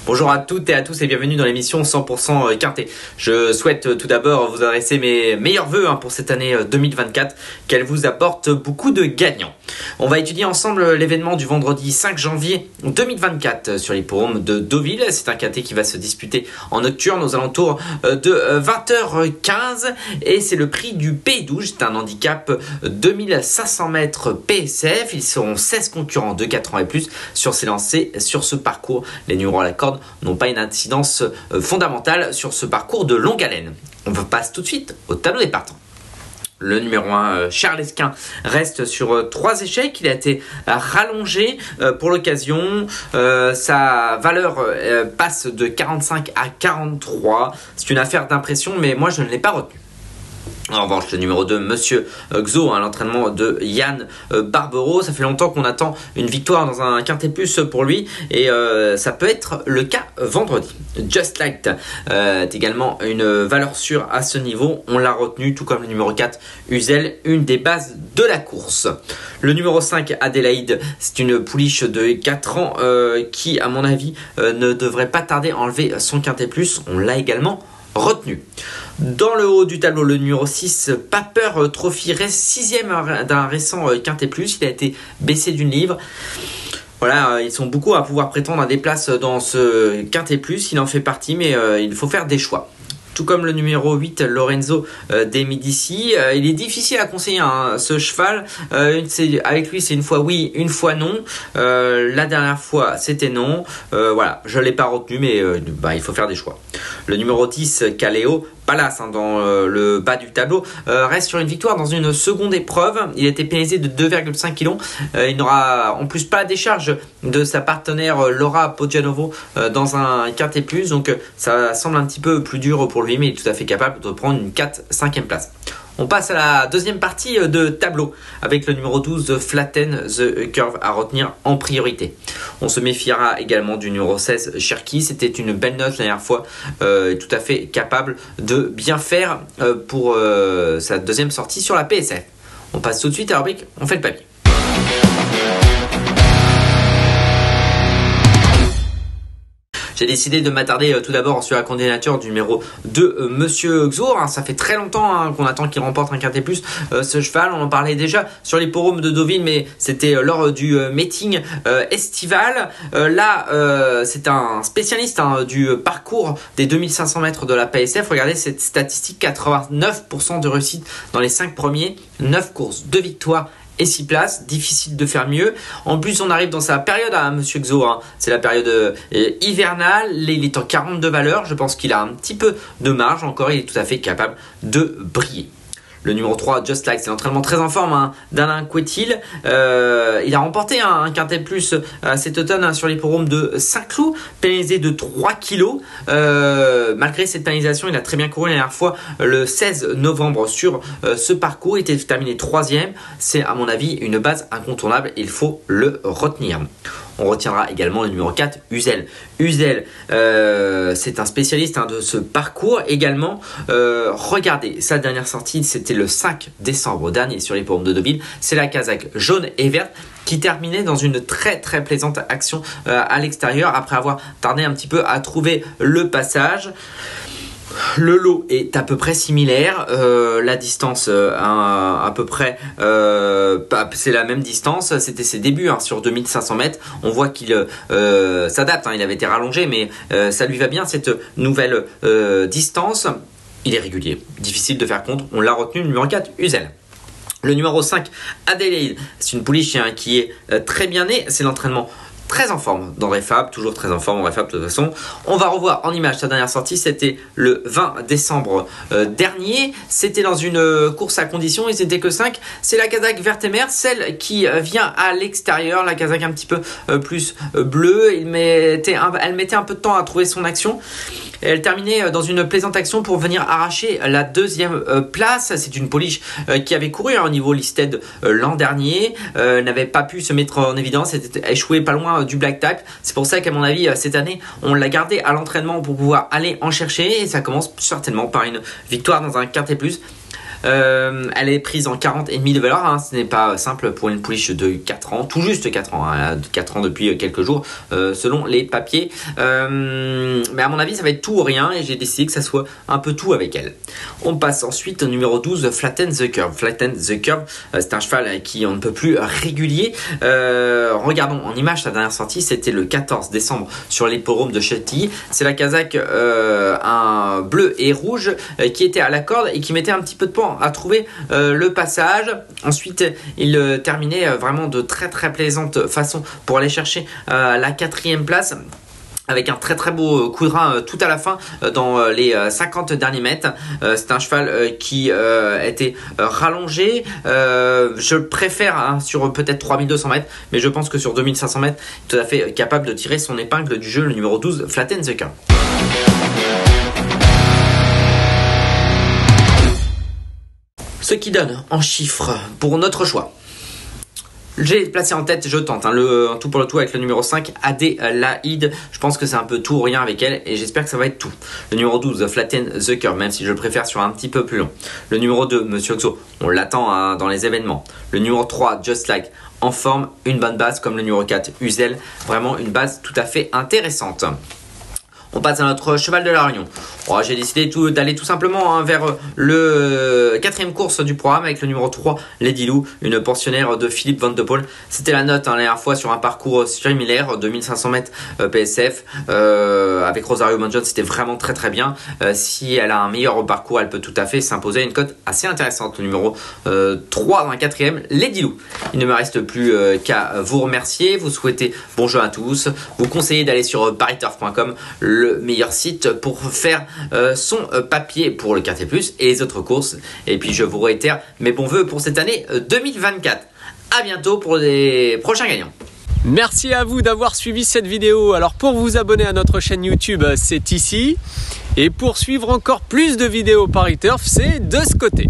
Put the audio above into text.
Bonjour à toutes et à tous et bienvenue dans l'émission 100% Quintet. Je souhaite tout d'abord vous adresser mes meilleurs vœux pour cette année 2024, qu'elle vous apporte beaucoup de gagnants. On va étudier ensemble l'événement du vendredi 5 janvier 2024 sur l'hippodrome de Deauville. C'est un quintet qui va se disputer en nocturne aux alentours de 20h15 et c'est le prix du P12. C'est un handicap 2500 mètres PSF. Ils seront 16 concurrents de 4 ans et plus sur ces lancers, sur ce parcours. Les numéros à la corde n'ont pas une incidence fondamentale sur ce parcours de longue haleine. On passe tout de suite au tableau des partants. Le numéro 1, Charles Esquin, reste sur 3 échecs. Il a été rallongé pour l'occasion. Sa valeur passe de 45 à 43. C'est une affaire d'impression, mais moi je ne l'ai pas retenu. En revanche, le numéro 2, Monsieur Xo, l'entraînement de Yann Barbero. Ça fait longtemps qu'on attend une victoire dans un quintet plus pour lui et ça peut être le cas vendredi. Just Like est également une valeur sûre à ce niveau. On l'a retenu, tout comme le numéro 4, Uzel, une des bases de la course. Le numéro 5, Adélaïde, c'est une pouliche de 4 ans qui, à mon avis, ne devrait pas tarder à enlever son quintet plus. On l'a également retenu. Dans le haut du tableau, le numéro 6, Paper Trophy, reste 6e d'un récent quintet plus. Il a été baissé d'une livre. Voilà, ils sont beaucoup à pouvoir prétendre à des places dans ce quintet plus. Il en fait partie, mais il faut faire des choix. Tout comme le numéro 8, Lorenzo des Medici. Il est difficile à conseiller ce cheval. Avec lui, c'est une fois oui, une fois non. La dernière fois, c'était non. Voilà, je ne l'ai pas retenu, mais il faut faire des choix. Le numéro 10, Caléo Palace, dans le bas du tableau, reste sur une victoire dans une seconde épreuve. Il a été pénalisé de 2,5 kg. Il n'aura en plus pas la décharge de sa partenaire Laura Poggianovo dans un quintet plus. Donc ça semble un petit peu plus dur pour lui, mais il est tout à fait capable de prendre une 4-5e place. On passe à la deuxième partie de tableau avec le numéro 12, Flatten the Curve à retenir en priorité. On se méfiera également du numéro 16, Cherki. C'était une belle note la dernière fois, tout à fait capable de bien faire pour sa deuxième sortie sur la PSF. On passe tout de suite à la rubrique On fait le papier. J'ai décidé de m'attarder tout d'abord sur la candidature du numéro 2, Monsieur Xo. Ça fait très longtemps qu'on attend qu'il remporte un quintet plus. Ce cheval, on en parlait déjà sur l'hippodrome de Deauville, mais c'était lors du meeting estival. Là, c'est un spécialiste du parcours des 2500 mètres de la PSF. Regardez cette statistique, 89% de réussite dans les 5 premiers, 9 courses, 2 victoires et 6 places, difficile de faire mieux. En plus, on arrive dans sa période à Monsieur Xo. C'est la période hivernale. Il est en 42 valeurs. Je pense qu'il a un petit peu de marge encore. Il est tout à fait capable de briller. Le numéro 3, Just Like, c'est l'entraînement très en forme d'Alain Couetil. Il a remporté un quintet plus cet automne sur l'hippodrome de Saint-Cloud, pénalisé de 3 kg. Malgré cette pénalisation, il a très bien couru la dernière fois le 16 novembre sur ce parcours. Il était terminé 3e. C'est à mon avis une base incontournable. Il faut le retenir. On retiendra également le numéro 4, Uzel. Uzel, c'est un spécialiste de ce parcours également. Regardez, sa dernière sortie, c'était le 5 décembre dernier sur l'hippodrome de Deauville. C'est la casaque jaune et verte qui terminait dans une très très plaisante action à l'extérieur après avoir tardé un petit peu à trouver le passage. Le lot est à peu près similaire, la distance à peu près, c'est la même distance, c'était ses débuts sur 2500 mètres, on voit qu'il s'adapte, il avait été rallongé mais ça lui va bien cette nouvelle distance, il est régulier, difficile de faire contre, on l'a retenu, le numéro 4, Uzel. Le numéro 5, Adélaïde, c'est une pouliche qui est très bien née, c'est l'entraînement très en forme d'André Fabre, toujours très en forme André Fabre de toute façon. On va revoir en image sa dernière sortie, c'était le 20 décembre dernier. C'était dans une course à condition, ils n'étaient que 5. C'est la casaque verte et mère, celle qui vient à l'extérieur, la casaque un petit peu plus bleue. Elle mettait un peu de temps à trouver son action. Elle terminait dans une plaisante action pour venir arracher la 2e place. C'est une pouliche qui avait couru au niveau listed l'an dernier, n'avait pas pu se mettre en évidence, était échoué pas loin du black type. C'est pour ça qu'à mon avis cette année on l'a gardé à l'entraînement pour pouvoir aller en chercher et ça commence certainement par une victoire dans un quintet plus. Elle est prise en 40,5 de valeur, hein. Ce n'est pas simple pour une pouliche de 4 ans, tout juste 4 ans, hein, 4 ans depuis quelques jours selon les papiers. Mais à mon avis ça va être tout ou rien et j'ai décidé que ça soit un peu tout avec elle. On passe ensuite au numéro 12, Flatten the Curve. Flatten the Curve, c'est un cheval qui on ne peut plus régulier. Regardons en image, sa dernière sortie c'était le 14 décembre sur l'hippodrome de Chantilly. C'est la casaque un bleu et rouge qui était à la corde et qui mettait un petit peu de temps à trouver le passage. Ensuite il terminait vraiment de très plaisante façon pour aller chercher la 4e place, avec un très beau coup de rein tout à la fin dans les 50 derniers mètres. C'est un cheval qui était rallongé. Je préfère hein, sur peut-être 3200 mètres, mais je pense que sur 2500 mètres, tout à fait capable de tirer son épingle du jeu, le numéro 12, Flatten the Curve. Ce qui donne en chiffres pour notre choix. J'ai placé en tête, je tente, hein, le tout pour le tout avec le numéro 5, Adélaïde. Je pense que c'est un peu tout ou rien avec elle et j'espère que ça va être tout. Le numéro 12, Flatten the Curve, même si je le préfère sur un petit peu plus long. Le numéro 2, Monsieur Oxo, on l'attend hein, dans les événements. Le numéro 3, Just Like, en forme, une bonne base comme le numéro 4, Uzel. Vraiment une base tout à fait intéressante. On passe à notre cheval de la Réunion. Oh, j'ai décidé d'aller tout simplement hein, vers le 4e course du programme avec le numéro 3, Lady Lou, une pensionnaire de Philippe Van de Poel. C'était la note hein, la dernière fois sur un parcours similaire, 2500 mètres PSF. Avec Rosario Monjon, c'était vraiment très bien. Si elle a un meilleur parcours, elle peut tout à fait s'imposer à une cote assez intéressante. Le numéro 3 dans la 4e, Lady Lou. Il ne me reste plus qu'à vous remercier, vous souhaiter bon jeu à tous, vous conseiller d'aller sur pariturf.com, le meilleur site pour faire son papier pour le Quartier Plus et les autres courses. Et puis je vous réitère mes bons voeux pour cette année 2024. À bientôt pour les prochains gagnants. Merci à vous d'avoir suivi cette vidéo. Alors pour vous abonner à notre chaîne YouTube, c'est ici. Et pour suivre encore plus de vidéos Pariturf, c'est de ce côté.